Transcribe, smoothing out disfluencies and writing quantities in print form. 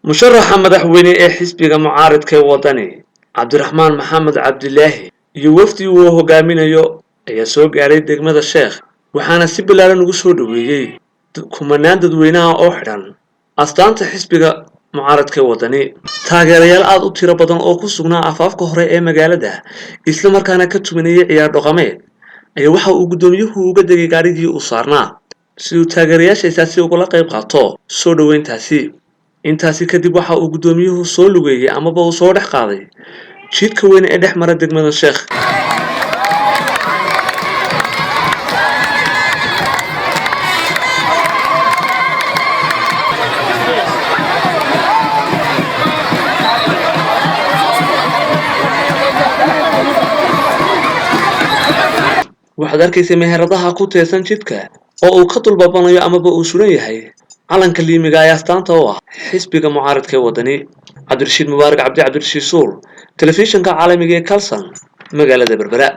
musharaxa madaxweyne ee xisbiga mucaaradka ee wadani cabdiraxmaan maxamed cabdilaahi iyo wafdi uu hogaaminayo ayaa soo gaaray degmada sheekh waxaana si bilaaran ugu soo dhaweeyay kumanaan dadweynaha oo xidhan astaanta xisbiga mucaaradka ee wadani taageerayaal aad u tiro badan oo ku sugnaa afaafka hore ee magaalada isla markaana ka tumanayay ciyaar dhaqameed ayaa waxa uu gudoomiyuhu uga degay gaarigii uu saarnaa si uu taageerayaashiisaasi ugula qayb qaato soo dhaweyntaasi intaasi kadib waxa uu gudoomiyuhu soo lugeeyay amaba uu soo dhex qaaday jidka weyn ee dhex mara degmada sheekh waxaad arkaysaa meheradaha ku teesan jidka oo uu ka dulbabanayo amaba uu suran yahay calanka liimiga ee astaanta u ah xisbiga mucaaradka ee wadani cabdirashiid mubaarak cabdirashiid suul telefishinka caalamiga ee kalsan magaalada berbera